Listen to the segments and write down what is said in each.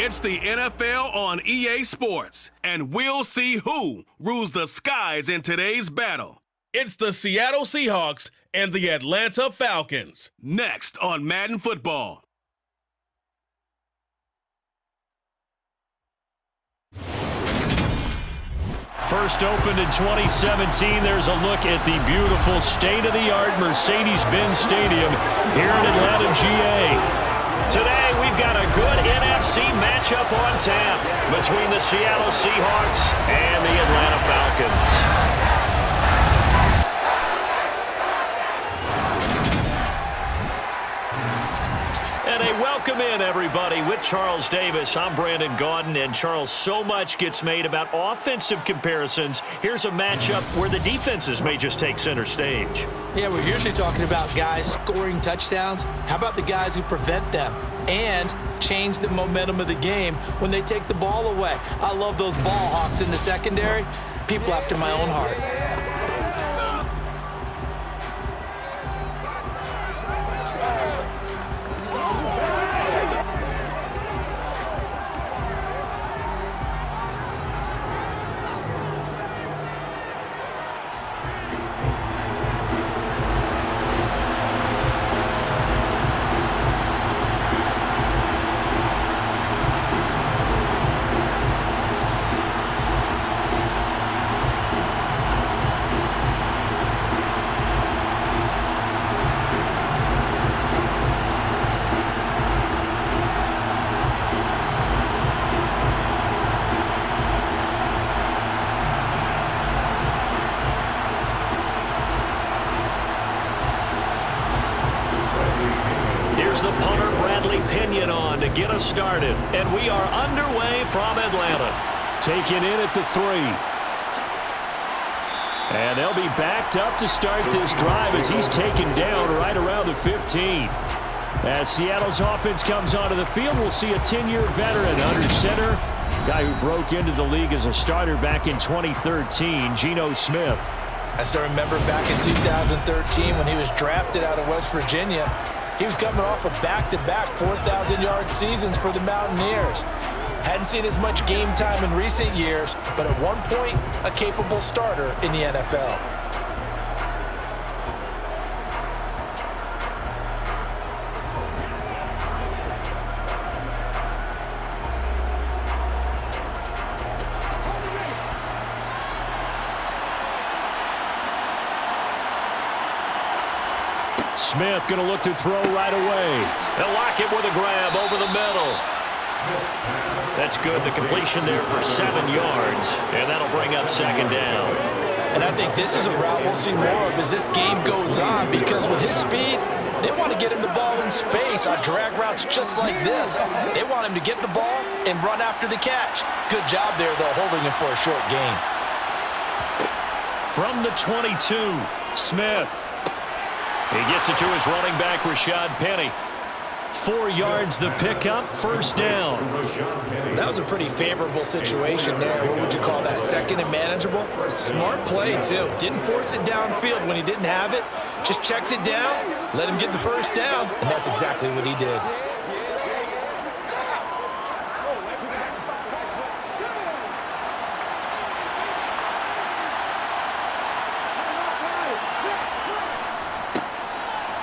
It's the NFL on EA Sports, and we'll see who rules the skies in today's battle. It's the Seattle Seahawks and the Atlanta Falcons. Next on Madden Football. First opened in 2017, there's a look at the beautiful state-of-the-art Mercedes-Benz Stadium here in Atlanta, GA. Today, we've got a good NFC matchup on tap between the Seattle Seahawks and the Atlanta Falcons. And a welcome in, everybody, with Charles Davis. I'm Brandon Gaudin, and Charles, so much gets made about offensive comparisons. Here's a matchup where the defenses may just take center stage. Yeah, we're usually talking about guys scoring touchdowns. How about the guys who prevent them and change the momentum of the game when they take the ball away? I love those ball hawks in the secondary. People after my own heart. Get us started, and we are underway from Atlanta. Taken in at the 3. And they'll be backed up to start this drive as he's taken down right around the 15. As Seattle's offense comes onto the field, we'll see a 10-year veteran under center, guy who broke into the league as a starter back in 2013, Geno Smith. I still remember back in 2013 when he was drafted out of West Virginia. He was coming off of back-to-back 4,000-yard seasons for the Mountaineers. Hadn't seen as much game time in recent years, but at one point, a capable starter in the NFL. Smith going to look to throw right away. They'll lock it with a grab over the middle. That's good. The completion there for 7 yards, and that'll bring up second down. And I think this is a route we'll see more of as this game goes on, because with his speed, they want to get him the ball in space on drag routes just like this. They want him to get the ball and run after the catch. Good job there, though, holding him for a short gain. From the 22, Smith. He gets it to his running back, Rashad Penny. 4 yards the pickup, first down. That was a pretty favorable situation there. What would you call that, second and manageable? Smart play, too. Didn't force it downfield when he didn't have it. Just checked it down, let him get the first down, and that's exactly what he did.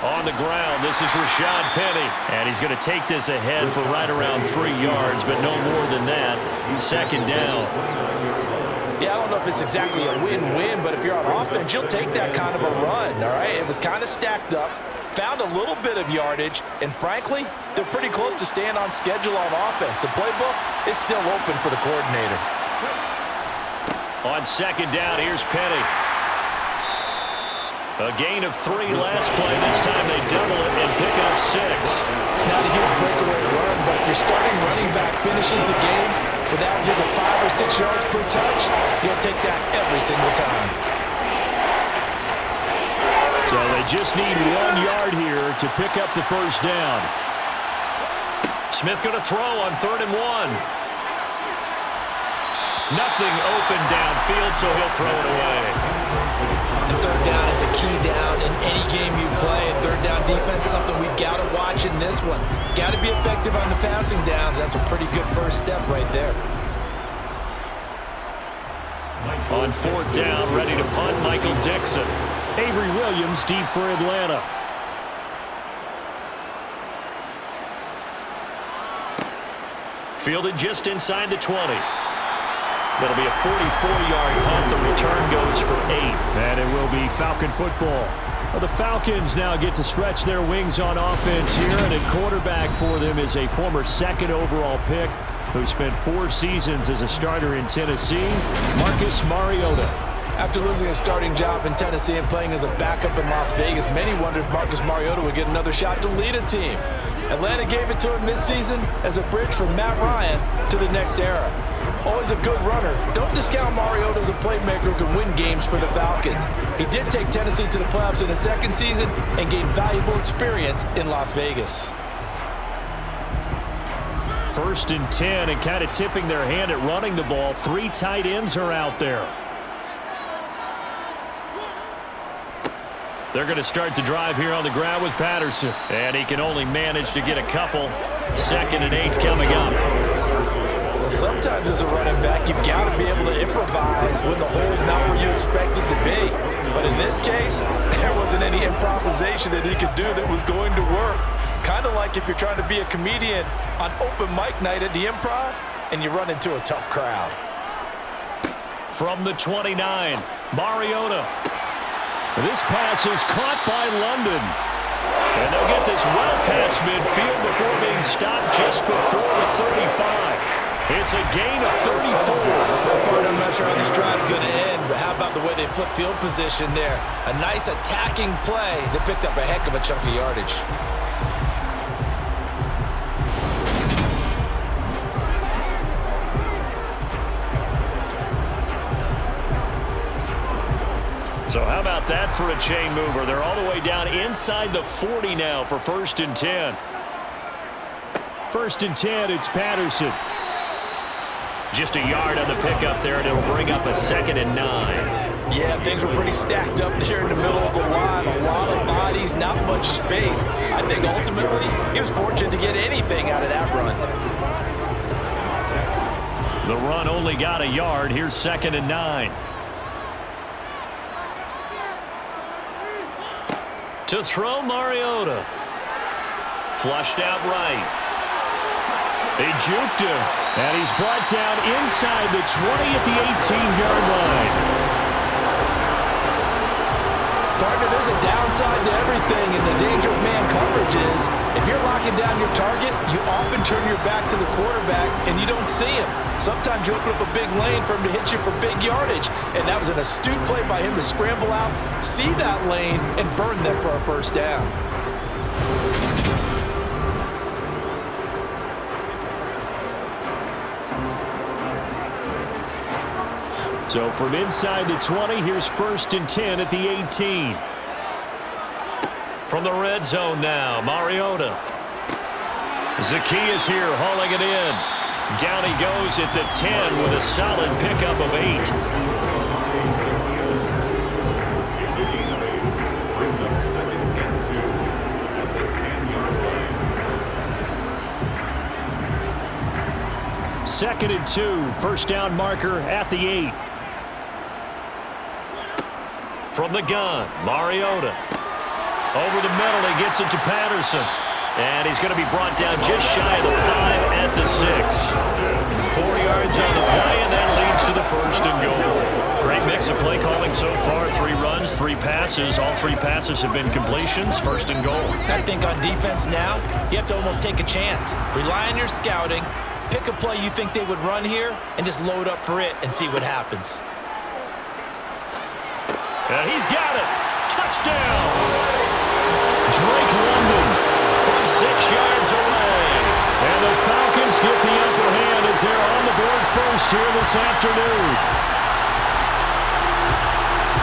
On the ground, this is Rashad Penny. And he's going to take this ahead for right around 3 yards, but no more than that. Second down. Yeah, I don't know if it's exactly a win-win, but if you're on offense, you'll take that kind of a run, all right? It was kind of stacked up, found a little bit of yardage, and frankly, they're pretty close to staying on schedule on offense. The playbook is still open for the coordinator. On second down, here's Penny. A gain of 3 last play. This time they double it and pick up 6. It's not a huge breakaway run, but if your starting running back finishes the game with averages of 5 or 6 yards per touch, you'll take that every single time. So they just need 1 yard here to pick up the first down. Smith going to throw on 3rd and 1. Nothing open downfield, so he'll throw it away. And third down is a key down in any game you play. And third down defense, something we've got to watch in this one. Got to be effective on the passing downs. That's a pretty good first step right there. On fourth down, ready to punt, Michael Dixon. Avery Williams deep for Atlanta. Fielded just inside the 20. That'll be a 44-yard punt. The return goes for 8. And it will be Falcon football. Well, the Falcons now get to stretch their wings on offense here, and at quarterback for them is a former second overall pick who spent 4 seasons as a starter in Tennessee, Marcus Mariota. After losing his starting job in Tennessee and playing as a backup in Las Vegas, many wondered if Marcus Mariota would get another shot to lead a team. Atlanta gave it to him this season as a bridge from Matt Ryan to the next era. Always a good runner. Don't discount Mariota as a playmaker who can win games for the Falcons. He did take Tennessee to the playoffs in his second season and gained valuable experience in Las Vegas. First and 10, and kind of tipping their hand at running the ball. 3 tight ends are out there. They're going to start the drive here on the ground with Patterson. And he can only manage to get a couple. 2nd and 8 coming up. Well, sometimes as a running back, you've got to be able to improvise when the hole's not where you expect it to be. But in this case, there wasn't any improvisation that he could do that was going to work. Kind of like if you're trying to be a comedian on open mic night at the Improv and you run into a tough crowd. From the 29, Mariota. This pass is caught by London. And they'll get this well past midfield before being stopped just before the 35. It's a gain of 34. Well, partner, I'm not sure how this drive's going to end, but how about the way they flip field position there? A nice attacking play that picked up a heck of a chunk of yardage. So how about that for a chain mover? They're all the way down inside the 40 now for 1st and 10. 1st and 10, it's Patterson. Just a yard on the pickup there, and it'll bring up a 2nd and 9. Yeah, things were pretty stacked up there in the middle of the line. A lot of bodies, not much space. I think ultimately he was fortunate to get anything out of that run. The run only got a yard. Here's 2nd and 9. To throw, Mariota. Flushed out right. They juked him, and he's brought down inside the 20 at the 18-yard line. Partner, there's a downside to everything, and the danger of man coverage is if you're locking down your target, you often turn your back to the quarterback, and you don't see him. Sometimes you open up a big lane for him to hit you for big yardage, and that was an astute play by him to scramble out, see that lane, and burn them for a first down. So from inside the 20, here's 1st and 10 at the 18. From the red zone now, Mariota. Zacchaeus here hauling it in. Down he goes at the 10 with a solid pickup of 8. Second and 2, first down marker at the 8. From the gun, Mariota. Over the middle, he gets it to Patterson. And he's going to be brought down just shy of the 5 at the 6. 4 yards on the play, and that leads to the 1st and goal. Great mix of play calling so far. 3 runs, 3 passes. All 3 passes have been completions. 1st and goal. I think on defense now, you have to almost take a chance. Rely on your scouting. Pick a play you think they would run here, and just load up for it and see what happens. And he's got it. Touchdown. Drake London from 6 yards away. And the Falcons get the upper hand as they're on the board first here this afternoon.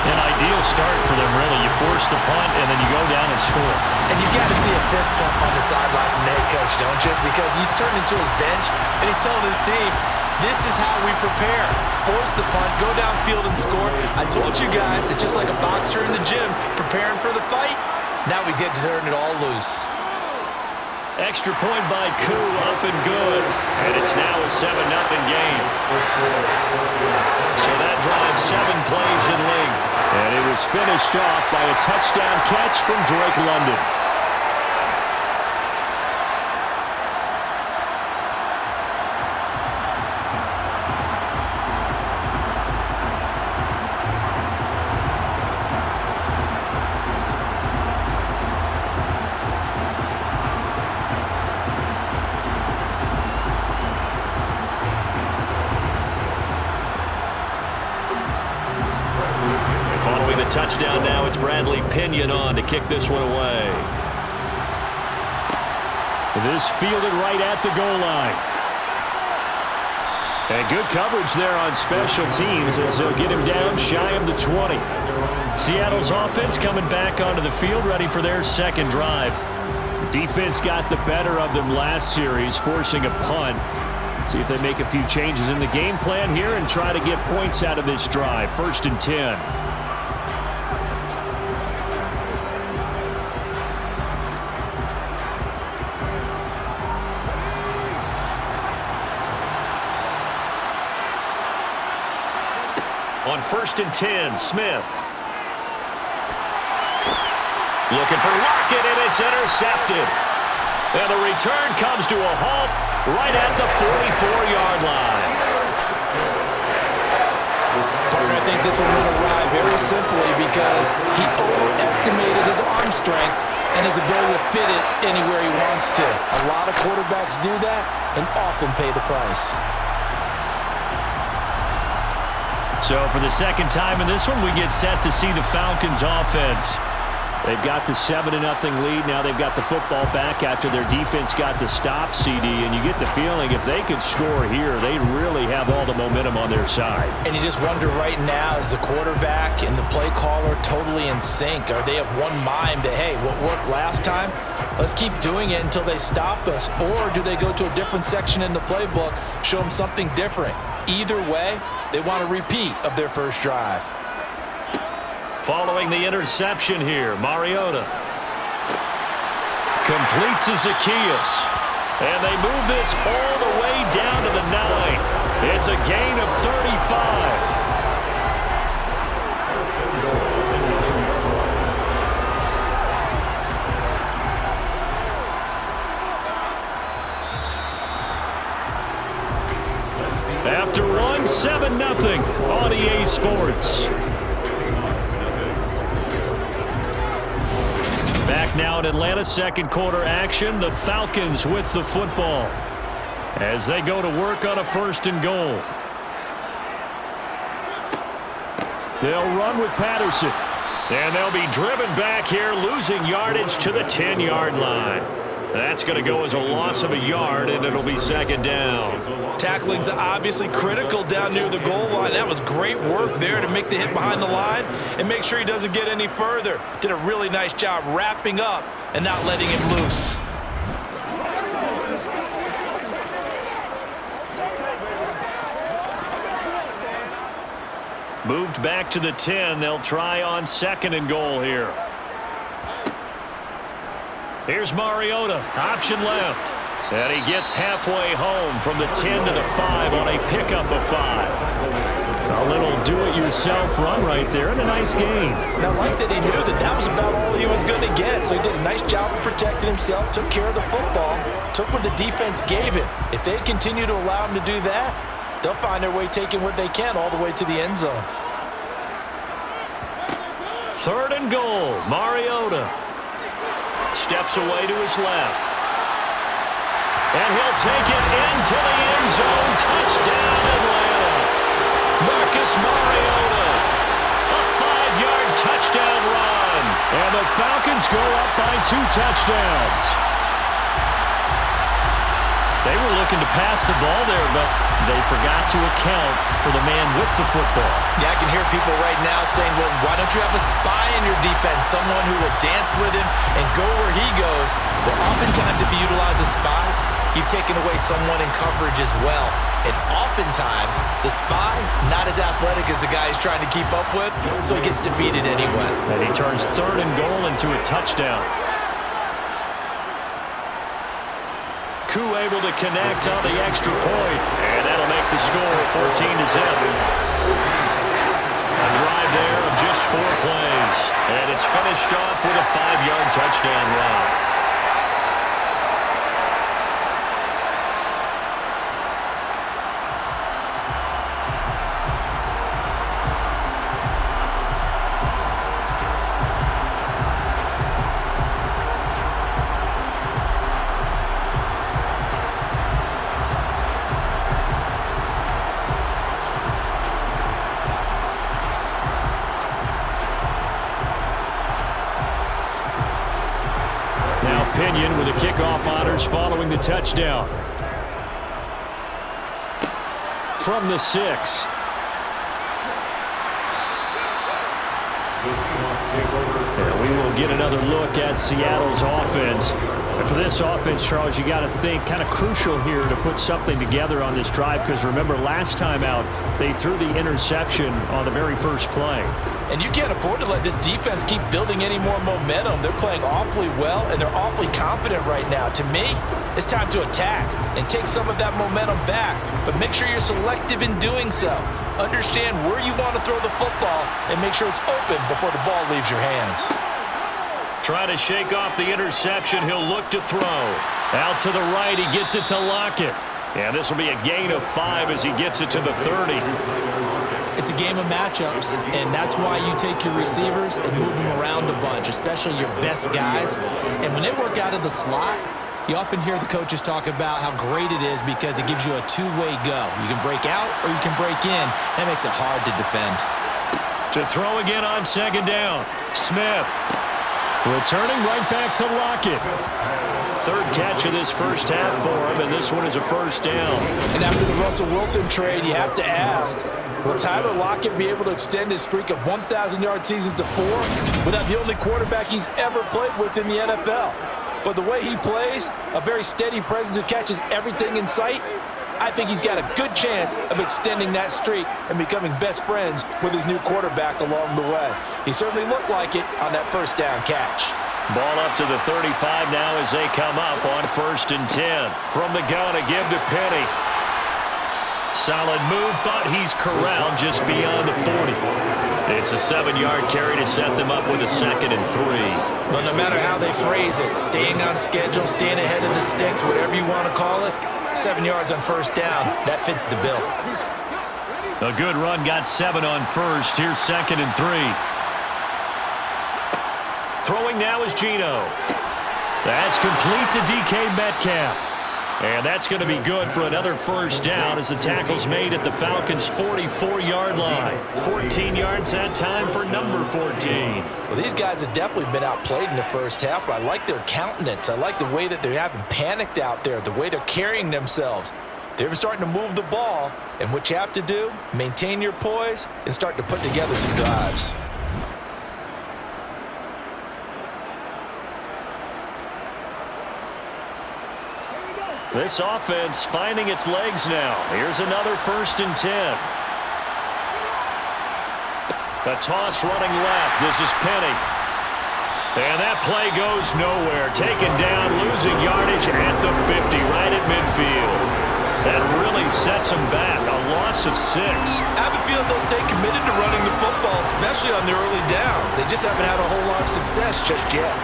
An ideal start for them, really. You force the punt, and then you go down and score. And you've got to see a fist pump on the sideline from the head coach, don't you? Because he's turned into his bench, and he's telling his team, This is how we prepare. Force the punt, go downfield and score. I told you guys, it's just like a boxer in the gym preparing for the fight. Now we get to turn it all loose. Extra point by Koo, up and good. And it's now a 7-0 game. So that drives 7 plays in length. And it was finished off by a touchdown catch from Drake London. Touchdown now. It's Bradley Pinion on to kick this one away. This fielded right at the goal line. And good coverage there on special teams as they'll get him down shy of the 20. Seattle's offense coming back onto the field, ready for their second drive. Defense got the better of them last series, forcing a punt. See if they make a few changes in the game plan here and try to get points out of this drive. 1st and 10. On 1st and 10, Smith. Looking for Lockett, and it's intercepted. And the return comes to a halt right at the 44-yard line. I think this one will arrive very simply because he overestimated his arm strength and his ability to fit it anywhere he wants to. A lot of quarterbacks do that and often pay the price. So for the second time in this one, we get set to see the Falcons offense. They've got the 7-0 lead. Now they've got the football back after their defense got the stop, CD. And you get the feeling if they could score here, they really have all the momentum on their side. And you just wonder right now, is the quarterback and the play caller totally in sync? Are they of one mind that, hey, what worked last time, let's keep doing it until they stop us? Or do they go to a different section in the playbook, show them something different? Either way, they want a repeat of their first drive. Following the interception here, Mariota. Complete to Zacchaeus. And they move this all the way down to the 9. It's a gain of 35. After 7-0 on EA Sports. Back now in Atlanta, second quarter action. The Falcons with the football as they go to work on a 1st and goal. They'll run with Patterson. And they'll be driven back here, losing yardage to the 10-yard line. That's going to go as a loss of a yard, and it'll be 2nd down. Tackling's obviously critical down near the goal line. That was great work there to make the hit behind the line and make sure he doesn't get any further. Did a really nice job wrapping up and not letting him loose. Moved back to the 10. They'll try on 2nd and goal here. Here's Mariota, option left. And he gets halfway home from the 10 to the 5 on a pickup of 5. A little do-it-yourself run right there and a nice game. Now, I like that he knew that was about all he was going to get. So he did a nice job of protecting himself, took care of the football, took what the defense gave him. If they continue to allow him to do that, they'll find their way taking what they can all the way to the end zone. 3rd and goal, Mariota. Steps away to his left. And he'll take it into the end zone. Touchdown Atlanta. Marcus Mariota. A 5-yard touchdown run. And the Falcons go up by 2 touchdowns. They were looking to pass the ball there, but they forgot to account for the man with the football. Yeah, I can hear people right now saying, well, why don't you have a spy in your defense, someone who will dance with him and go where he goes? Well, oftentimes if you utilize a spy, you've taken away someone in coverage as well. And oftentimes, the spy, not as athletic as the guy he's trying to keep up with, so he gets defeated anyway. And he turns 3rd and goal into a touchdown. Koo able to connect on the extra point, and that'll make the score 14-0. A drive there of just 4 plays, and it's finished off with a 5-yard touchdown run. With the kickoff honors following the touchdown. From the 6. And we will get another look at Seattle's offense. And for this offense, Charles, you got to think kind of crucial here to put something together on this drive, because remember last time out they threw the interception on the very first play. And you can't afford to let this defense keep building any more momentum. They're playing awfully well, and they're awfully confident right now. To me, it's time to attack and take some of that momentum back. But make sure you're selective in doing so. Understand where you want to throw the football and make sure it's open before the ball leaves your hands. Trying to shake off the interception. He'll look to throw. Out to the right, he gets it to Lockett. And this will be a gain of 5 as he gets it to the 30. It's a game of matchups, and that's why you take your receivers and move them around a bunch, especially your best guys. And when they work out of the slot, you often hear the coaches talk about how great it is because it gives you a two-way go. You can break out or you can break in. That makes it hard to defend. To throw again on 2nd down. Smith returning right back to Lockett. 3rd catch of this first half for him, and this one is a 1st down. And after the Russell Wilson trade, you have to ask, will Tyler Lockett be able to extend his streak of 1,000-yard seasons to 4 without the only quarterback he's ever played with in the NFL? But the way he plays, a very steady presence who catches everything in sight, I think he's got a good chance of extending that streak and becoming best friends with his new quarterback along the way. He certainly looked like it on that 1st down catch. Ball up to the 35 now as they come up on 1st and 10. From the gun, a give to Penny. Solid move, but he's corralled just beyond the 40. It's a 7-yard carry to set them up with a 2nd and 3. Well, no matter how they phrase it, staying on schedule, staying ahead of the sticks, whatever you want to call it, 7 yards on 1st down, that fits the bill. A good run, got 7 on 1st. Here's 2nd and 3. Throwing now is Geno. That's complete to DK Metcalf. And that's going to be good for another 1st down as the tackle's made at the Falcons' 44-yard line. 14 yards that time for number 14. Well, these guys have definitely been outplayed in the first half, but I like their countenance. I like the way that they haven't panicked out there, the way they're carrying themselves. They're starting to move the ball, and what you have to do, maintain your poise and start to put together some drives. This offense finding its legs now. Here's another 1st and 10. A toss running left. This is Penny. And that play goes nowhere. Taken down, losing yardage at the 50, right at midfield. That really sets them back. A loss of 6. I have a feeling they'll stay committed to running the football, especially on their early downs. They just haven't had a whole lot of success just yet.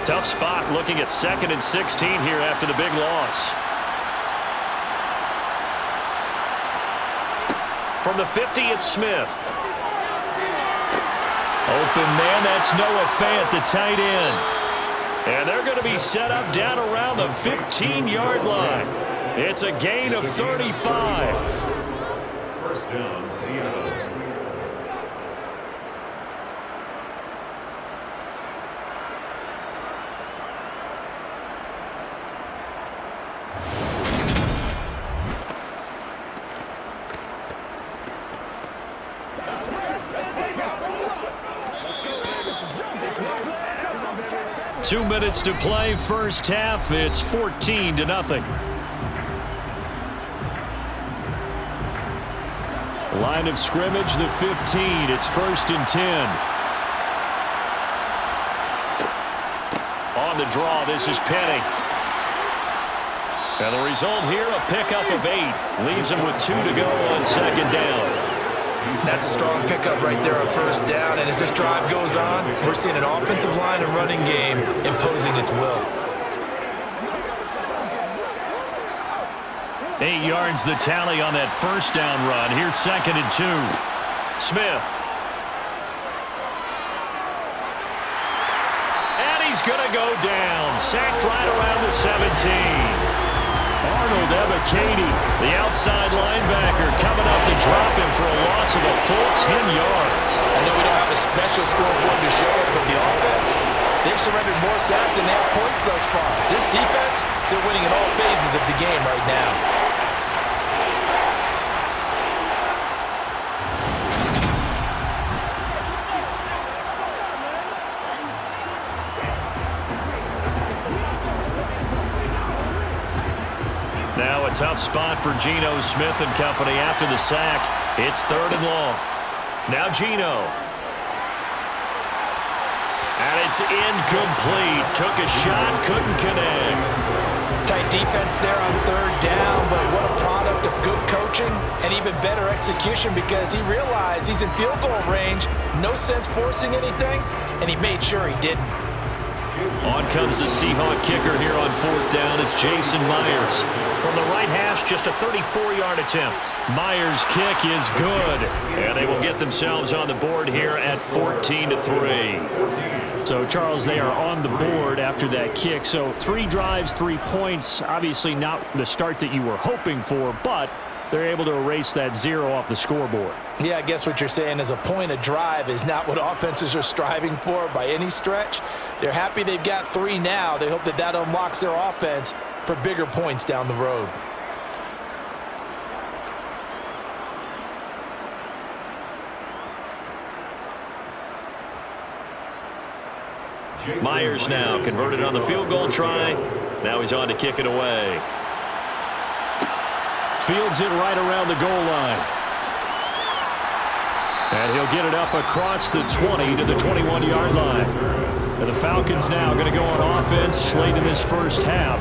Tough spot looking at 2nd and 16 here after the big loss. From the 50, it's Smith. Open man, that's Noah Fant, the tight end. And they're going to be set up down around the 15-yard line. It's a gain of 35. 1st down, Seattle. 2 minutes to play, first half. It's 14-0. Line of scrimmage, the 15. It's 1st and 10. On the draw, this is Penny. And the result here, a pickup of 8. Leaves him with 2 to go on 2nd down. That's a strong pickup right there on 1st down. And as this drive goes on, we're seeing an offensive line and running game imposing its will. 8 yards the tally on that 1st down run. Here's 2nd and 2. Smith. And he's going to go down. Sacked right around the 17. Arnold Ebiketie, the outside linebacker, coming up to drop him for a loss of a full 10 yards. I know we don't have a special scoreboard to show it, but the offense, they've surrendered more sacks than they have points thus far. This defense, they're winning in all phases of the game right now. Now a tough spot for Geno Smith and company after the sack. It's 3rd and long. Now Geno. And it's incomplete. Took a shot, couldn't connect. Tight defense there on 3rd down, but what a product of good coaching and even better execution because he realized he's in field goal range. No sense forcing anything, and he made sure he didn't. On comes the Seahawk kicker here on 4th down. It's Jason Myers. From the right hash, just a 34-yard attempt. Myers' kick is good. And they will get themselves on the board here at 14-3. So, Charles, they are on the board after that kick. So 3 drives, 3 points. Obviously not the start that you were hoping for, but they're able to erase that 0 off the scoreboard. Yeah, I guess what you're saying is a point a drive is not what offenses are striving for by any stretch. They're happy they've got 3 now. They hope that that unlocks their offense for bigger points down the road. Myers now converted on the field goal try. Now he's on to kick it away. Fields it right around the goal line. And he'll get it up across the 20 to the 21-yard line. And the Falcons now going to go on offense late in this first half.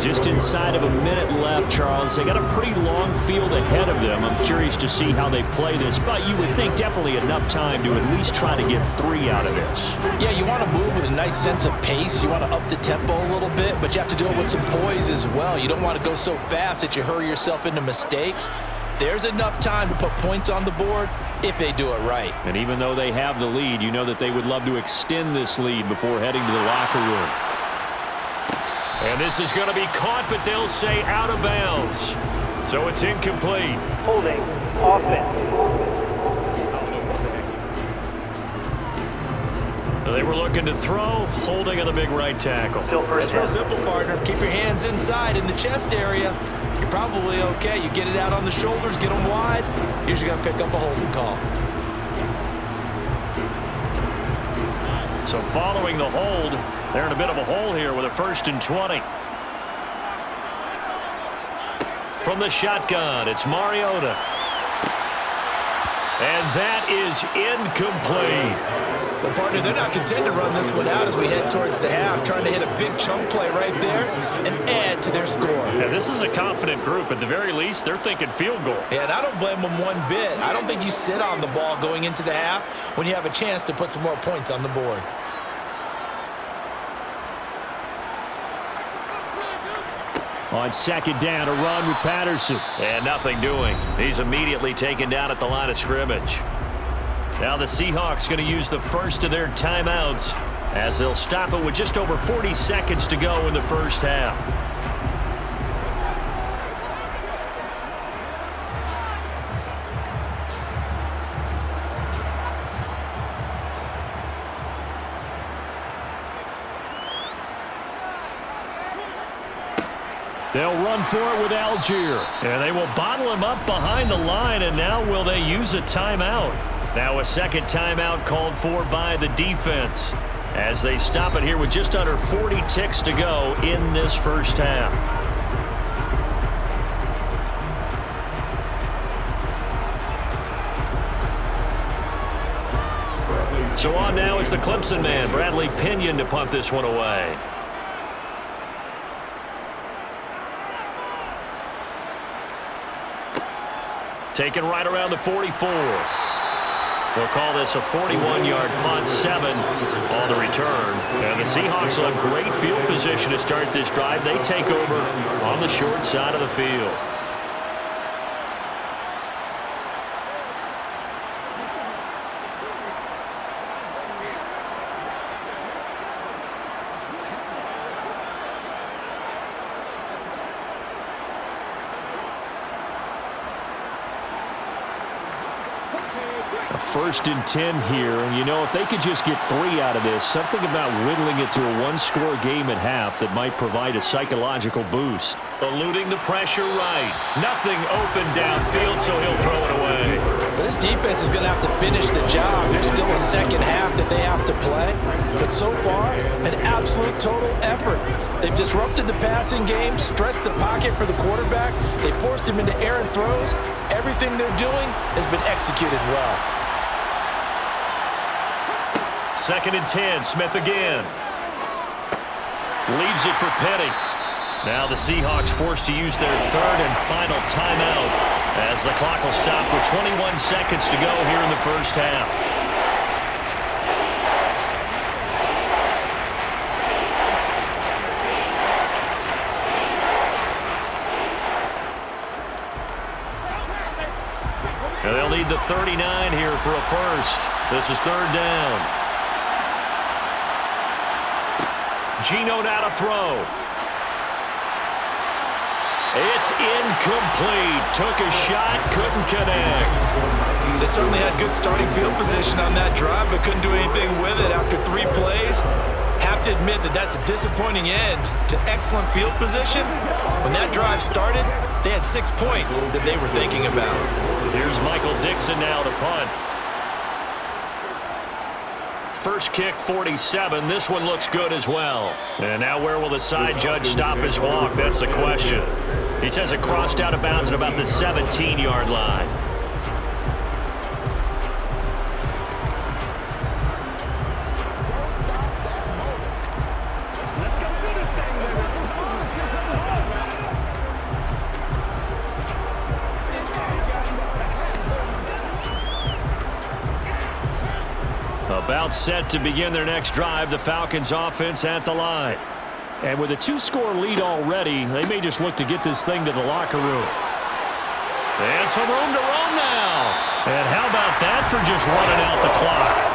Just inside of a minute left, Charles. They got a pretty long field ahead of them. I'm curious to see how they play this, but you would think definitely enough time to at least try to get 3 out of this. Yeah, you want to move with a nice sense of pace. You want to up the tempo a little bit, but you have to do it with some poise as well. You don't want to go so fast that you hurry yourself into mistakes. There's enough time to put points on the board if they do it right. And even though they have the lead, you know that they would love to extend this lead before heading to the locker room. And this is going to be caught, but they'll say out of bounds. So it's incomplete. Holding offense. They were looking to throw, holding on the big right tackle. It's real simple, partner. Keep your hands inside in the chest area. You're probably okay. You get it out on the shoulders, get them wide. Usually going to pick up a holding call. So following the hold, they're in a bit of a hole here with a 1st and 20. From the shotgun, it's Mariota. And that is incomplete. Well, partner, they're not content to run this one out as we head towards the half, trying to hit a big chunk play right there and add to their score. Yeah, this is a confident group. At the very least, they're thinking field goal. Yeah, and I don't blame them one bit. I don't think you sit on the ball going into the half when you have a chance to put some more points on the board. On 2nd down, a run with Patterson. And nothing doing. He's immediately taken down at the line of scrimmage. Now the Seahawks going to use the first of their timeouts as they'll stop it with just over 40 seconds to go in the first half. They'll run for it with Algier. And they will bottle him up behind the line, and now will they use a timeout? Now a second timeout called for by the defense. as they stop it here with just under 40 ticks to go in this first half. So on now is the Clemson man, Bradley Pinion, to punt this one away. Taken right around the 44. We'll call this a 41-yard punt, 7 on the return. And the Seahawks will have great field position to start this drive. They take over on the short side of the field. First and 10 here, and you know, if they could just get 3 out of this, something about whittling it to a one-score game at half that might provide a psychological boost. Eluding the pressure right. Nothing open downfield, so he'll throw it away. This defense is going to have to finish the job. There's still a second half that they have to play, but so far, an absolute total effort. They've disrupted the passing game, stressed the pocket for the quarterback. They forced him into errant throws. Everything they're doing has been executed well. Second and 10, Smith again. Leads it for Petty. Now the Seahawks forced to use their third and final timeout as the clock will stop with 21 seconds to go here in the first half. And they'll need the 39 here for a first. This is third down. Geno now to throw. It's incomplete. Took a shot, couldn't connect. They certainly had good starting field position on that drive, but couldn't do anything with it after 3 plays. Have to admit that that's a disappointing end to excellent field position. When that drive started, they had 6 points that they were thinking about. Here's Michael Dixon now to punt. First kick, 47. This one looks good as well. And now where will the side judge stop his walk? That's the question. He says it crossed out of bounds at about the 17-yard line. About set to begin their next drive, the Falcons offense at the line. And with a 2-score lead already, they may just look to get this thing to the locker room. And some room to run now. And how about that for just running out the clock?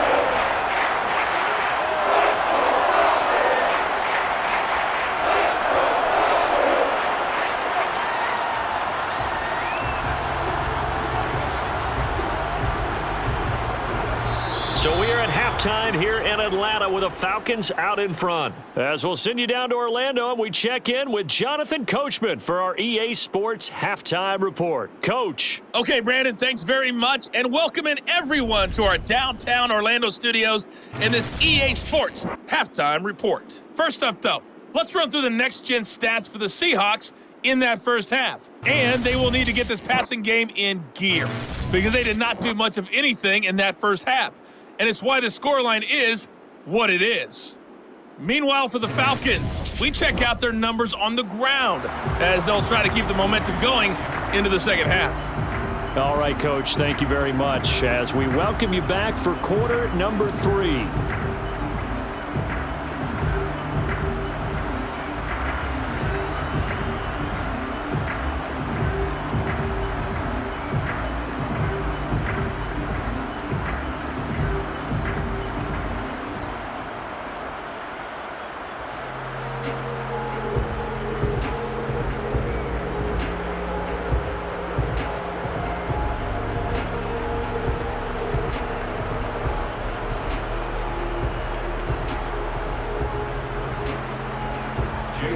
So we are at halftime here in Atlanta with the Falcons out in front. As we'll send you down to Orlando and we check in with Jonathan Coachman for our EA Sports Halftime Report. Coach. Okay, Brandon, thanks very much, and welcome in everyone to our downtown Orlando studios in this EA Sports Halftime Report. First up, though, let's run through the next-gen stats for the Seahawks in that first half. And they will need to get this passing game in gear because they did not do much of anything in that first half. And it's why the scoreline is what it is. Meanwhile, for the Falcons, we check out their numbers on the ground as they'll try to keep the momentum going into the second half. All right, Coach, thank you very much as we welcome you back for quarter number 3.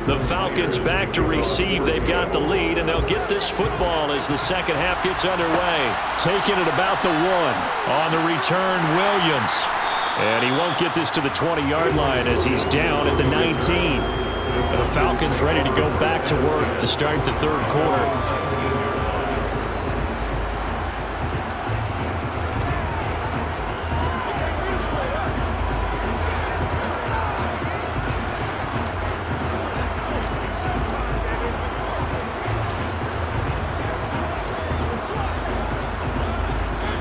The Falcons back to receive. They've got the lead, and they'll get this football as the second half gets underway. Taking it about the 1. On the return, Williams. And he won't get this to the 20-yard line as he's down at the 19. The Falcons ready to go back to work to start the third quarter.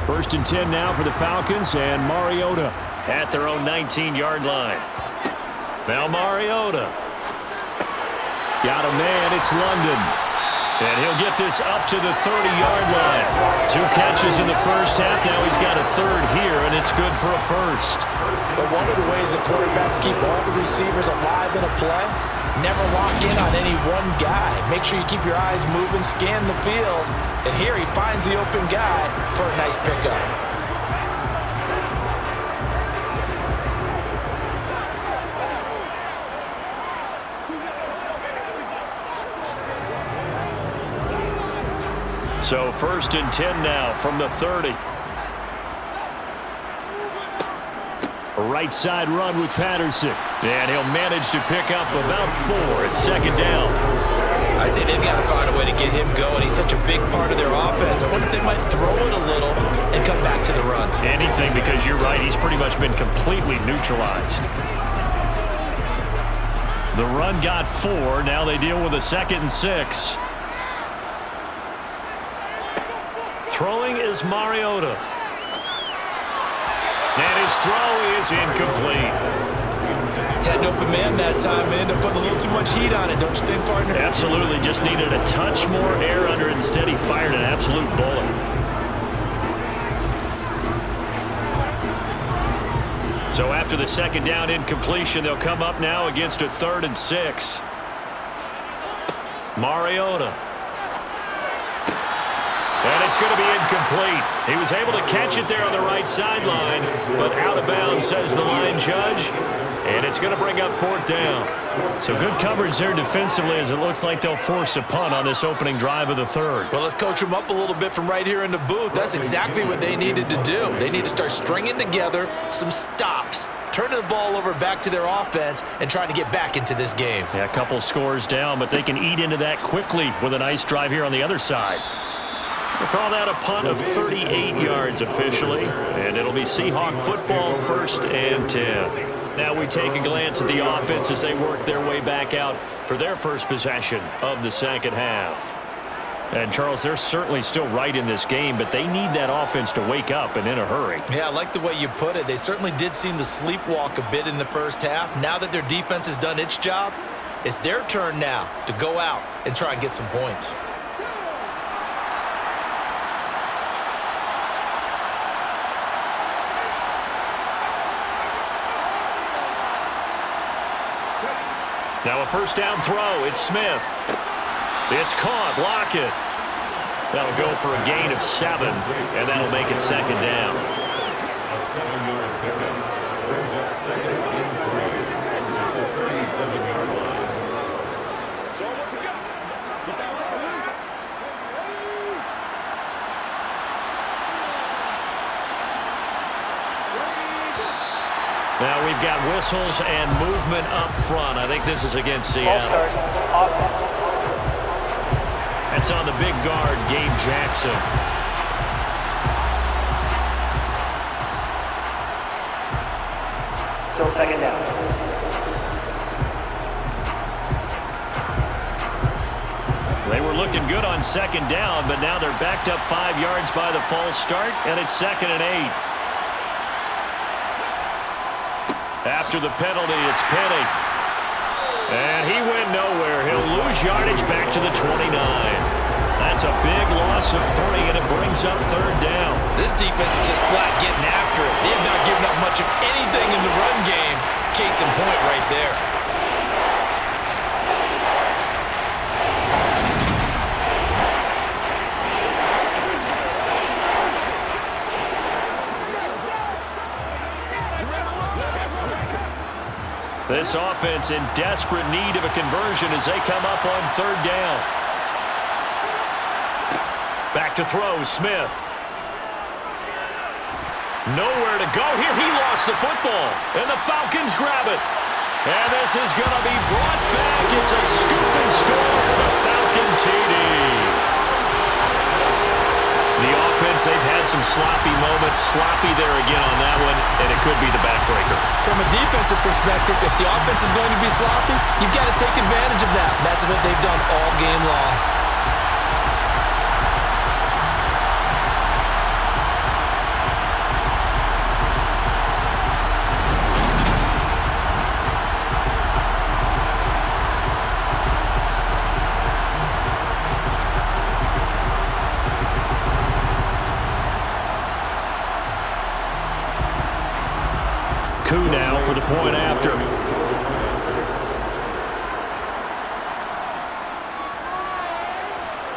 First and 10 now for the Falcons, and Mariota at their own 19-yard line. Now Mariota. Got a man, it's London. And he'll get this up to the 30-yard line. 2 catches in the first half, now he's got a third here, and it's good for a first. But one of the ways the quarterbacks keep all the receivers alive in a play, never lock in on any one guy. Make sure you keep your eyes moving, scan the field. And here he finds the open guy for a nice pickup. So first and 10 now from the 30. A right side run with Patterson. And he'll manage to pick up about 4 at second down. I'd say they've got to find a way to get him going. He's such a big part of their offense. I wonder if they might throw it a little and come back to the run. Anything, because you're right, he's pretty much been completely neutralized. The run got 4. Now they deal with a 2nd and 6. Throwing is Mariota. And his throw is incomplete. Had an open man that time and ended up putting a little too much heat on it, don't you think, partner? Absolutely. Just needed a touch more air under it. Instead, he fired an absolute bullet. So after the second down incompletion, they'll come up now against a 3rd and 6. Mariota. And it's going to be incomplete. He was able to catch it there on the right sideline, but out of bounds, says the line judge. And it's going to bring up 4th down. So good coverage there defensively as it looks like they'll force a punt on this opening drive of the 3rd. Well, let's coach them up a little bit from right here in the booth. That's exactly what they needed to do. They need to start stringing together some stops, turning the ball over back to their offense, and trying to get back into this game. Yeah, a couple scores down, but they can eat into that quickly with a nice drive here on the other side. We'll call that a punt of 38 yards officially, and it'll be Seahawk football, 1st and 10. Now we take a glance at the offense as they work their way back out for their first possession of the second half. And, Charles, they're certainly still right in this game, but they need that offense to wake up and in a hurry. Yeah, I like the way you put it. They certainly did seem to sleepwalk a bit in the first half. Now that their defense has done its job, it's their turn now to go out and try and get some points. Now a first down throw. It's Smith. It's caught. Lockett. That'll go for a gain of 7, and that'll make it 2nd down. A 7-yard pickup brings up 2nd and 3 at the 37-yard line. Show what you got. Now we've got whistles and movement up front. I think this is against Seattle. That's on the big guard, Gabe Jackson. Still 2nd down. They were looking good on 2nd down, but now they're backed up 5 yards by the false start, and it's 2nd and 8. After the penalty, it's Penny. And he went nowhere. He'll lose yardage back to the 29. That's a big loss of 3, and it brings up 3rd down. This defense is just flat getting after it. They have not given up much of anything in the run game. Case in point right there. This offense in desperate need of a conversion as they come up on 3rd down. Back to throw, Smith. Nowhere to go here. He lost the football, and the Falcons grab it. And this is going to be brought back. It's a scoop and score for the Falcon TD. The offense, they've had some sloppy moments. Sloppy there again on that one, and it could be the backbreaker. From a defensive perspective, if the offense is going to be sloppy, you've got to take advantage of that. And that's what they've done all game long. Coup now for the point after.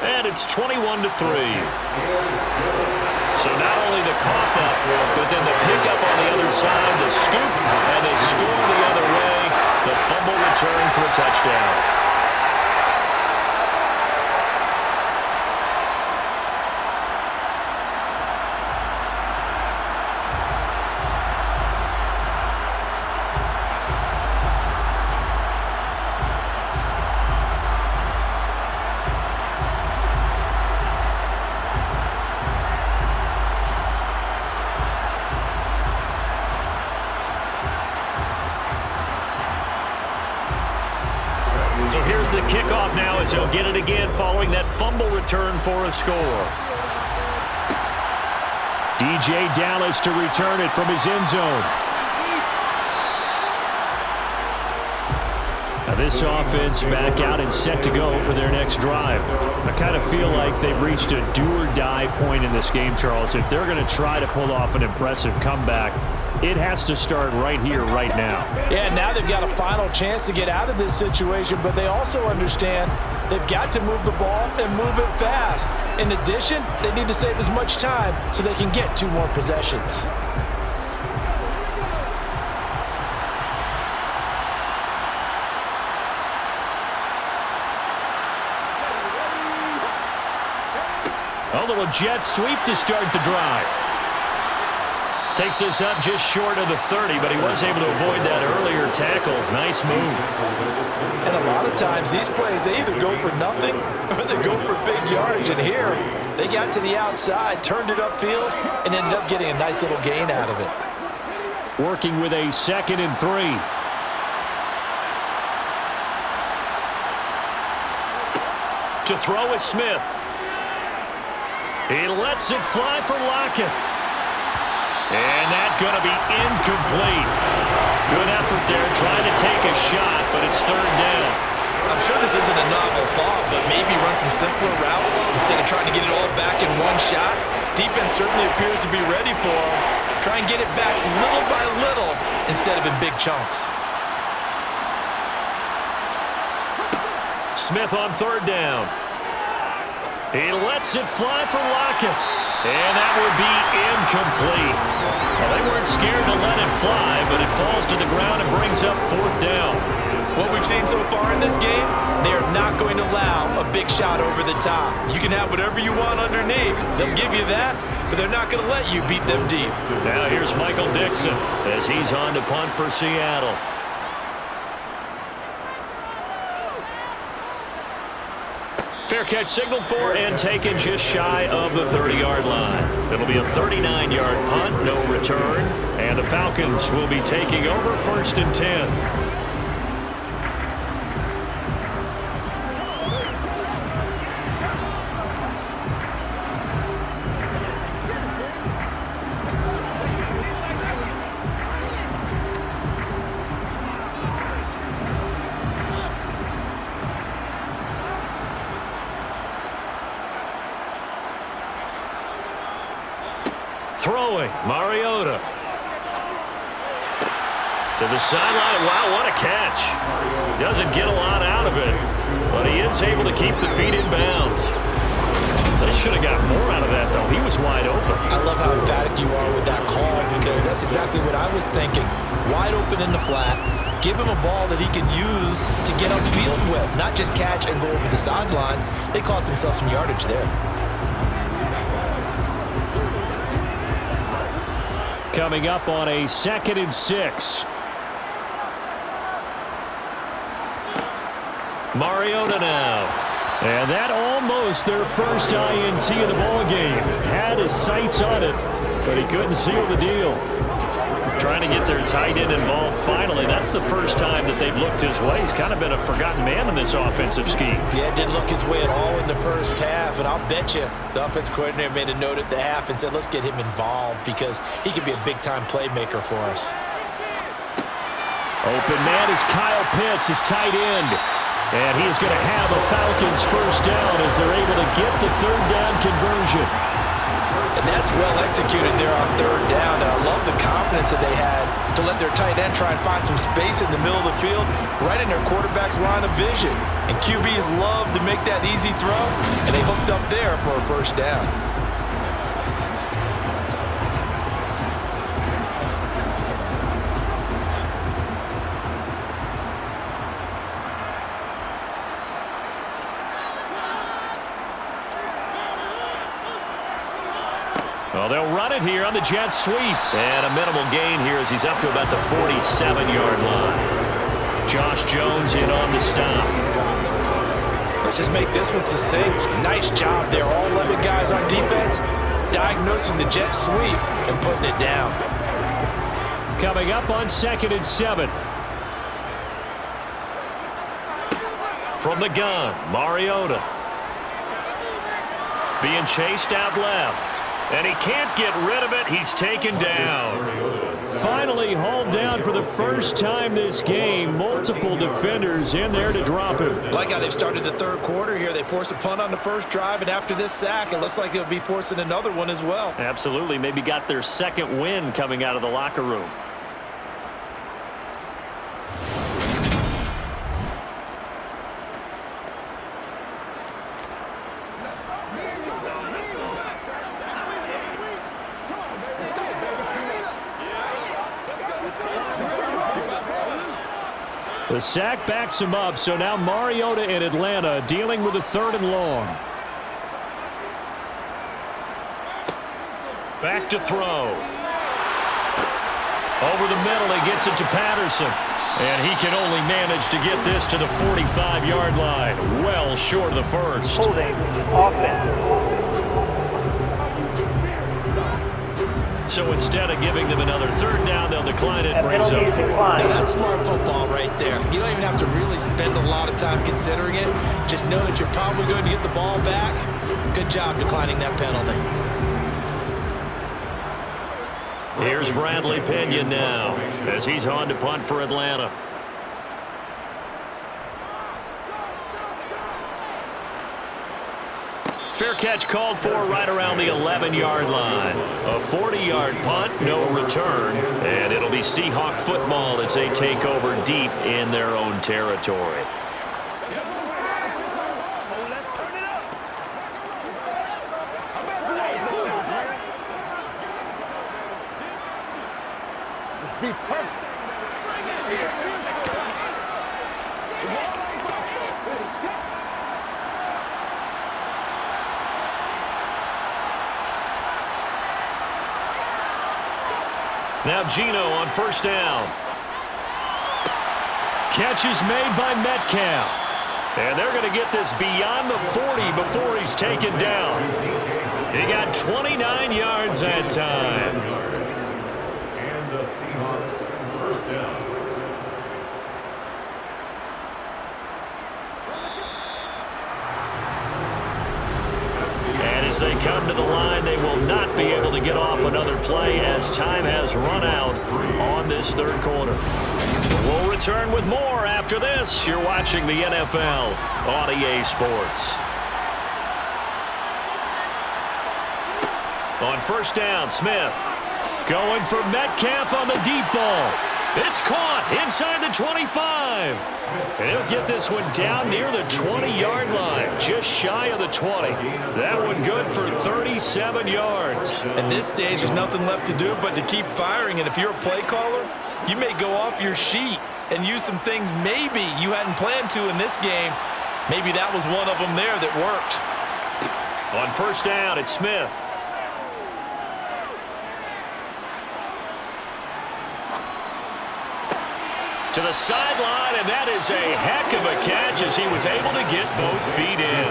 And it's 21-3. So not only the cough up, but then the pickup on the other side, the scoop, and the score the other way. The fumble return for a touchdown. So here's the kickoff now as he'll get it again following that fumble return for a score. DJ Dallas to return it from his end zone. Now this offense back out and set to go for their next drive. I kind of feel like they've reached a do-or-die point in this game, Charles. If they're going to try to pull off an impressive comeback, it has to start right here, right now. Yeah, now they've got a final chance to get out of this situation, but they also understand they've got to move the ball and move it fast. In addition, they need to save as much time so they can get 2 more possessions. A little jet sweep to start the drive. Takes us up just short of the 30, but he was able to avoid that earlier tackle. Nice move. And a lot of times, these plays, they either go for nothing or they go for big yardage. And here, they got to the outside, turned it upfield, and ended up getting a nice little gain out of it. Working with a 2nd and 3. To throw is Smith. He lets it fly for Lockett. And that's going to be incomplete. Good effort there trying to take a shot, but it's 3rd down. I'm sure this isn't a novel thought, but maybe run some simpler routes instead of trying to get it all back in one shot. Defense certainly appears to be ready for him. Try and get it back little by little instead of in big chunks. Smith on 3rd down. He lets it fly for Lockett. And that will be incomplete. Well, they weren't scared to let it fly, but it falls to the ground and brings up 4th down. What we've seen so far in this game, they are not going to allow a big shot over the top. You can have whatever you want underneath. They'll give you that, but they're not going to let you beat them deep. Now here's Michael Dixon as he's on to punt for Seattle. Fair catch signaled for and taken just shy of the 30-yard line. It'll be a 39-yard punt, no return. And the Falcons will be taking over 1st and 10. Throwing, Mariota. To the sideline. Wow, what a catch. Doesn't get a lot out of it, but he is able to keep the feet in bounds. They should have got more out of that, though. He was wide open. I love how emphatic you are with that call because that's exactly what I was thinking. Wide open in the flat. Give him a ball that he can use to get upfield with, not just catch and go over the sideline. They cost themselves some yardage there. Coming up on a 2nd and 6. Mariota now. And that almost their first INT of the ball game. Had his sights on it, but he couldn't seal the deal. Trying to get their tight end involved finally. That's the first time that they've looked his way. He's kind of been a forgotten man in this offensive scheme. Yeah, didn't look his way at all in the first half, and I'll bet you the offense coordinator made a note at the half and said, let's get him involved because he could be a big-time playmaker for us. Open man is Kyle Pitts, his tight end. And he is going to have a Falcons first down as they're able to get the 3rd down conversion. And that's well executed there on 3rd down. And I love the confidence that they had to let their tight end try and find some space in the middle of the field, right in their quarterback's line of vision. And QBs love to make that easy throw, and they hooked up there for a first down. Well, they'll run it here on the jet sweep. And a minimal gain here as he's up to about the 47-yard line. Josh Jones in on the stop. Let's just make this one succinct. Nice job there. All 11 guys on defense diagnosing the jet sweep and putting it down. Coming up on 2nd and 7. From the gun, Mariota. Being chased out left. And he can't get rid of it. He's taken down. Finally hauled down for the first time this game. Multiple defenders in there to drop him. Like how they've started the 3rd quarter here. They force a punt on the first drive, and after this sack, it looks like they'll be forcing another one as well. Absolutely. Maybe got their 2nd win coming out of the locker room. The sack backs him up, so now Mariota in Atlanta dealing with a 3rd and long. Back to throw. Over the middle, he gets it to Patterson. And he can only manage to get this to the 45-yard line. Well short of the first. Holding offense. So instead of giving them another 3rd down, they'll decline it. Brings up 4. Now that's smart football right there. You don't even have to really spend a lot of time considering it. Just know that you're probably going to get the ball back. Good job declining that penalty. Here's Bradley Pinion now as he's on to punt for Atlanta. Fair catch called for right around the 11-yard line. A 40-yard punt, no return, and it'll be Seahawk football as they take over deep in their own territory. Let's be perfect. Now Geno on first down. Catch is made by Metcalf. And they're going to get this beyond the 40 before he's taken down. He got 29 yards that time. And the Seahawks first down. And as they come to the line, they will not be able to get off another play as time has run out on this 3rd quarter. We'll return with more after this. You're watching the NFL on EA Sports. On first down, Smith going for Metcalf on the deep ball. It's caught inside the 25. And he'll get this one down near the 20-yard line, just shy of the 20. That one good for 37 yards. At this stage, there's nothing left to do but to keep firing. And if you're a play caller, you may go off your sheet and use some things maybe you hadn't planned to in this game. Maybe that was one of them there that worked. On first down, it's Smith. To the sideline, and that is a heck of a catch as he was able to get both feet in.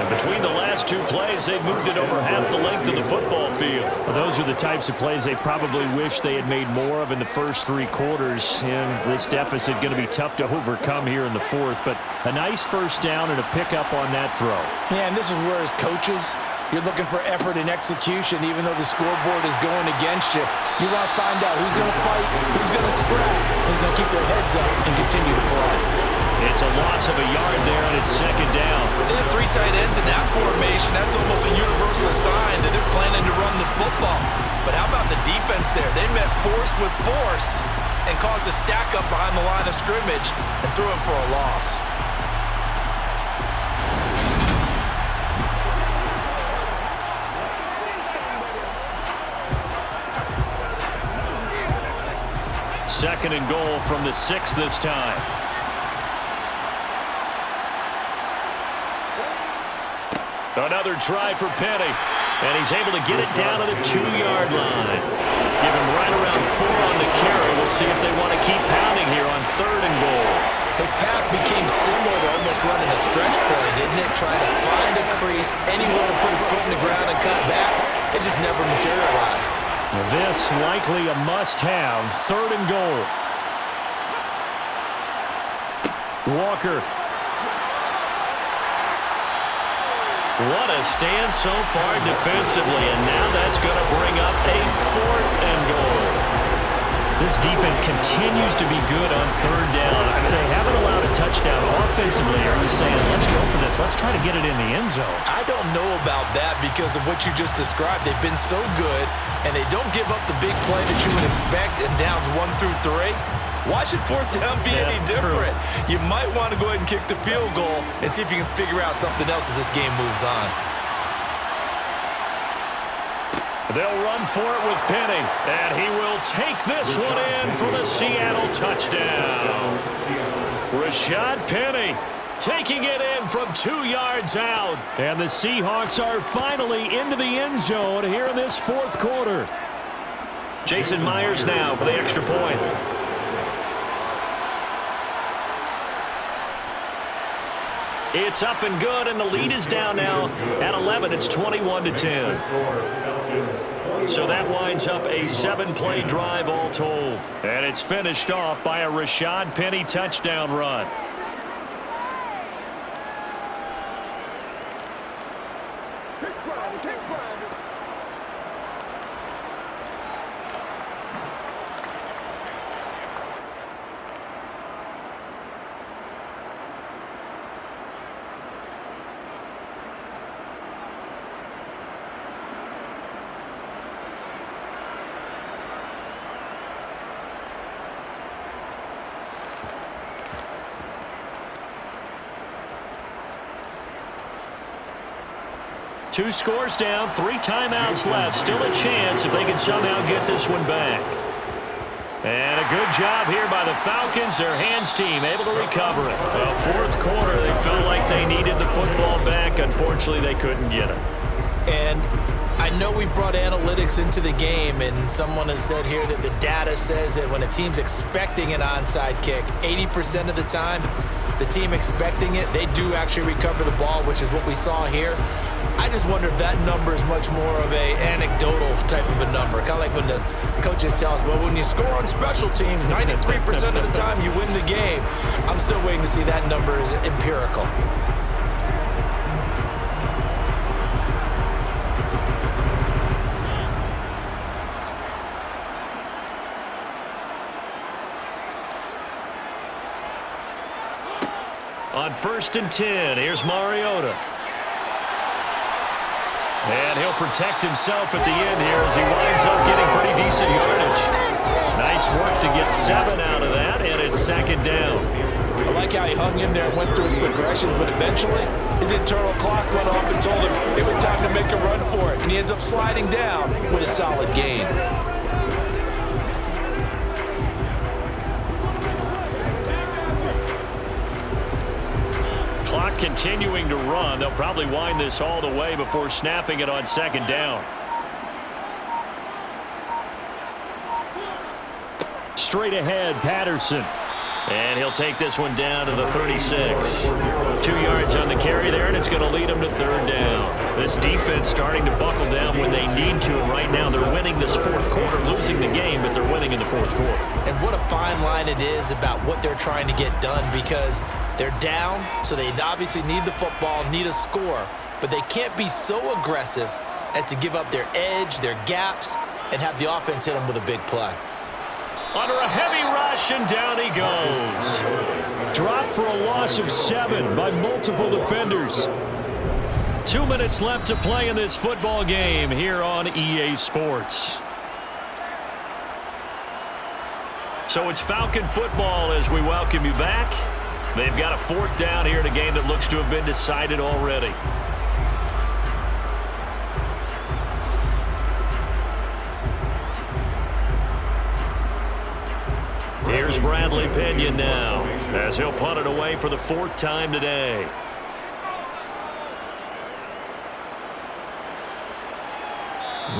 And between the last two plays, they've moved it over half the length of the football field. Well, those are the types of plays they probably wish they had made more of in the first three quarters. And this deficit going to be tough to overcome here in the fourth. But a nice first down and a pickup on that throw. Yeah, and this is where as coaches, you're looking for effort and execution, even though the scoreboard is going against you. You want to find out who's going to fight, who's going to scrap, who's going to keep their heads up and continue to play. It's a loss of a yard there, and it's second down. They have three tight ends in that formation. That's almost a universal sign that they're planning to run the football. But how about the defense there? They met force with force and caused a stack up behind the line of scrimmage and threw him for a loss. Second and goal from the 6 this time. Another try for Penny, and he's able to get it down to the 2-yard line. Give him right around 4 on the carry. We'll see if they want to keep pounding here on 3rd and goal. His path became similar to almost running a stretch play, didn't it? Trying to find a crease, anywhere to put his foot in the ground and cut back. It just never materialized. This likely a must-have. 3rd and goal. Walker. What a stand so far defensively, and now that's going to bring up a 4th and goal. This defense continues to be good on 3rd down. I mean, they haven't allowed a touchdown offensively. Are you saying, let's go for this, let's try to get it in the end zone? I don't know about that because of what you just described. They've been so good, and they don't give up the big play that you would expect in downs 1 through 3. Why should 4th down be any different? You might want to go ahead and kick the field goal and see if you can figure out something else as this game moves on. They'll run for it with Penny, and he will take this one in for the Seattle touchdown. Rashad Penny taking it in from 2 yards out. And the Seahawks are finally into the end zone here in this 4th quarter. Jason Myers now for the extra point. It's up and good, and the lead is down now at 11. It's 21-10. So that winds up a 7-play drive all told. And it's finished off by a Rashad Penny touchdown run. Two scores down, 3 timeouts left. Still a chance if they can somehow get this one back. And a good job here by the Falcons, their hands team, able to recover it. Well, 4th quarter, they felt like they needed the football back. Unfortunately, they couldn't get it. And I know we brought analytics into the game, and someone has said here that the data says that when a team's expecting an onside kick, 80% of the time, the team expecting it, they do actually recover the ball, which is what we saw here. I just wonder if that number is much more of a anecdotal type of a number. Kind of like when the coaches tell us, well, when you score on special teams, 93% of the time you win the game. I'm still waiting to see that number is empirical. On 1st and 10, here's Mariota. And he'll protect himself at the end here as he winds up getting pretty decent yardage. Nice work to get 7 out of that, and it's 2nd down. I like how he hung in there and went through his progressions, but eventually his internal clock went off and told him it was time to make a run for it, and he ends up sliding down with a solid gain. Clock continuing to run. They'll probably wind this all the way before snapping it on 2nd down. Straight ahead, Patterson. And he'll take this one down to the 36. 2 yards on the carry there, and it's going to lead him to third down. This defense starting to buckle down when they need to, and right now they're winning this fourth quarter, losing the game, but they're winning in the fourth quarter. And what a fine line it is about what they're trying to get done, because they're down, so they obviously need the football, need a score, but they can't be so aggressive as to give up their edge, their gaps, and have the offense hit them with a big play. Under a heavy rush, and down he goes. Dropped for a loss of 7 by multiple defenders. 2 minutes left to play in this football game here on EA Sports. So it's Falcon football as we welcome you back. They've got a fourth down here in a game that looks to have been decided already. Here's Bradley Pena now as he'll punt it away for the 4th time today.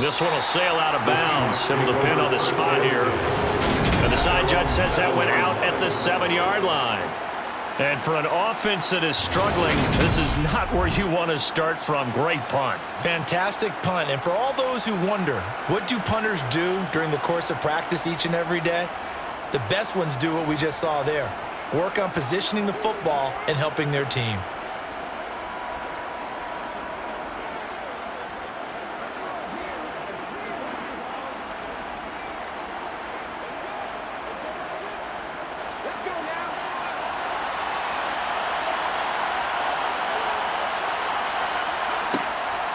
This one will sail out of bounds. Able to pin on the spot here. And the side judge says that went out at the 7-yard line. And for an offense that is struggling, this is not where you want to start from. Great punt. Fantastic punt. And for all those who wonder, what do punters do during the course of practice each and every day? The best ones do what we just saw there. Work on positioning the football and helping their team.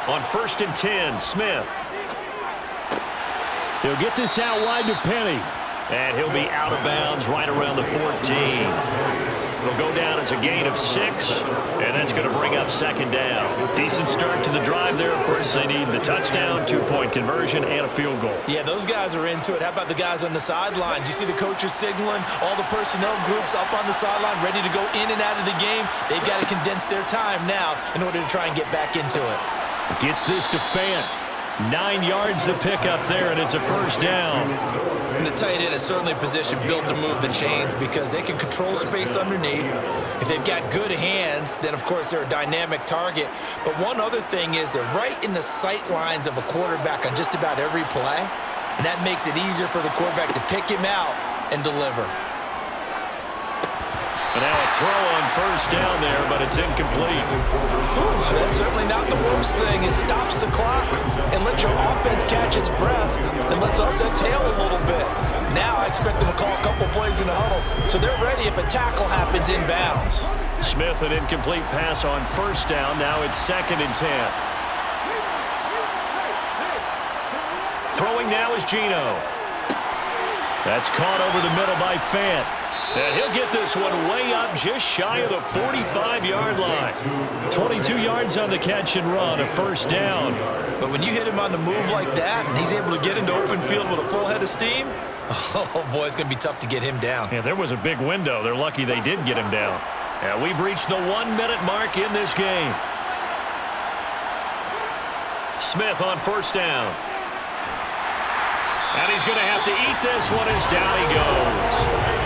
On 1st and 10, Smith. He'll get this out wide to Penny. And he'll be out of bounds right around the 14. It'll go down as a gain of 6, and that's going to bring up 2nd down. Decent start to the drive there. Of course, they need the touchdown, 2-point conversion, and a field goal. Yeah, those guys are into it. How about the guys on the sidelines? You see the coaches signaling, all the personnel groups up on the sideline ready to go in and out of the game. They've got to condense their time now in order to try and get back into it. Gets this to Fant. 9 yards to pick up there, and it's a 1st down. And the tight end is certainly a position built to move the chains because they can control space underneath. If they've got good hands, then, of course, they're a dynamic target. But one other thing is they're right in the sight lines of a quarterback on just about every play, and that makes it easier for the quarterback to pick him out and deliver. And now a throw on 1st down there, but it's incomplete. That's certainly not the worst thing. It stops the clock and lets your offense catch its breath and lets us exhale a little bit. Now I expect them to call a couple plays in the huddle, so they're ready if a tackle happens inbounds. Smith, an incomplete pass on 1st down. Now it's 2nd and 10. Throwing now is Geno. That's caught over the middle by Fant. And he'll get this one way up just shy of the 45-yard line. 22 yards on the catch and run, a 1st down. But when you hit him on the move like that, and he's able to get into open field with a full head of steam, oh, boy, it's going to be tough to get him down. Yeah, there was a big window. They're lucky they did get him down. And we've reached the 1-minute mark in this game. Smith on 1st down. And he's going to have to eat this one as down he goes.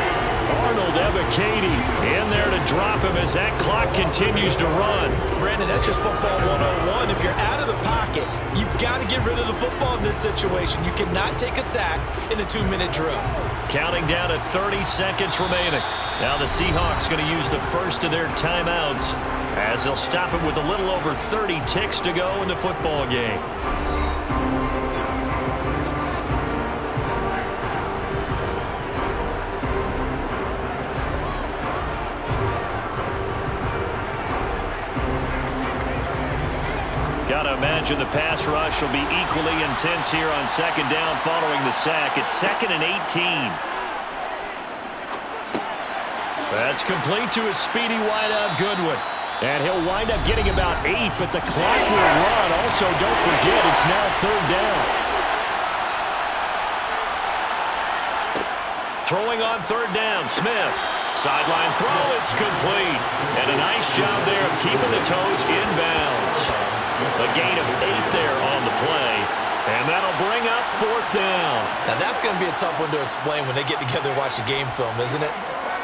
Arnold Ebiketie in there to drop him as that clock continues to run. Brandon, that's just football 101. If you're out of the pocket, you've got to get rid of the football in this situation. You cannot take a sack in a 2-minute drill. Counting down to 30 seconds remaining. Now the Seahawks going to use the first of their timeouts as they'll stop it with a little over 30 ticks to go in the football game. Got to imagine the pass rush will be equally intense here on 2nd down following the sack. It's 2nd and 18. That's complete to a speedy wideout Goodwin. And he'll wind up getting about 8, but the clock will run. Also, don't forget, it's now 3rd down. Throwing on 3rd down, Smith. Sideline throw, it's complete. And a nice job there of keeping the toes inbounds. A gain of 8 there on the play. And that'll bring up 4th down. Now, that's going to be a tough one to explain when they get together and watch the game film, isn't it?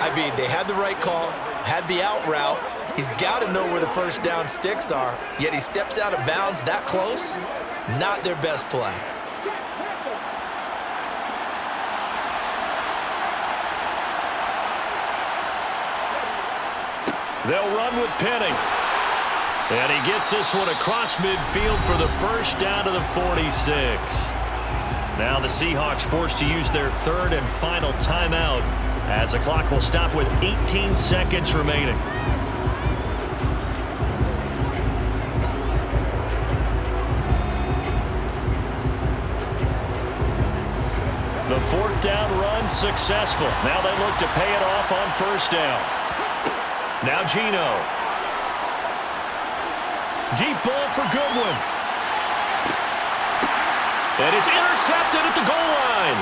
I mean, they had the right call, had the out route. He's got to know where the first down sticks are, yet he steps out of bounds that close. Not their best play. They'll run with Penny. And he gets this one across midfield for the first down to the 46. Now the Seahawks forced to use their third and final timeout as the clock will stop with 18 seconds remaining. The fourth down run successful. Now they look to pay it off on first down. Now Geno. Deep ball for Goodwin. And it's intercepted at the goal line.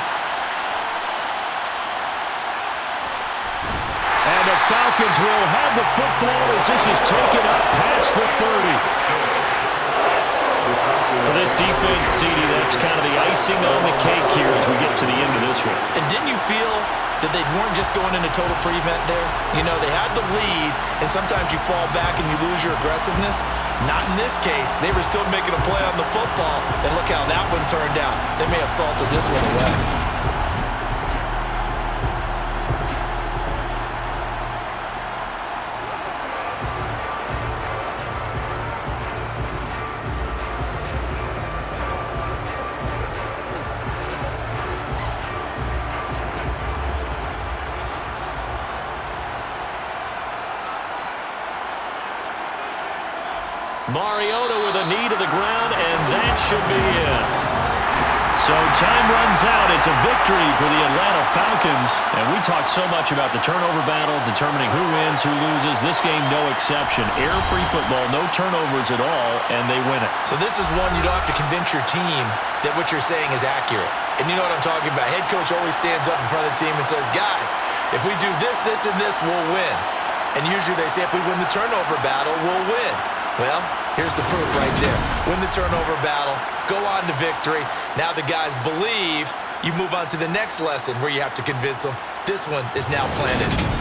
And the Falcons will have the football as this is taken up past the 30. For this defense, CD, that's kind of the icing on the cake here as we get to the end of this one. And didn't you feel that they weren't just going into total prevent there? You know, they had the lead, and sometimes you fall back and you lose your aggressiveness. Not in this case. They were still making a play on the football, and look how that one turned out. They may have salted this one away. Mariota with a knee to the ground, and that should be it. So time runs out. It's a victory for the Atlanta Falcons. And we talk so much about the turnover battle, determining who wins, who loses. This game, no exception. Error-free football, no turnovers at all, and they win it. So this is one you don't have to convince your team that what you're saying is accurate. And you know what I'm talking about. Head coach always stands up in front of the team and says, guys, if we do this, this, and this, we'll win. And usually they say if we win the turnover battle, we'll win. Well, here's the proof right there. Win the turnover battle, go on to victory. Now the guys believe. You move on to the next lesson where you have to convince them. This one is now planted.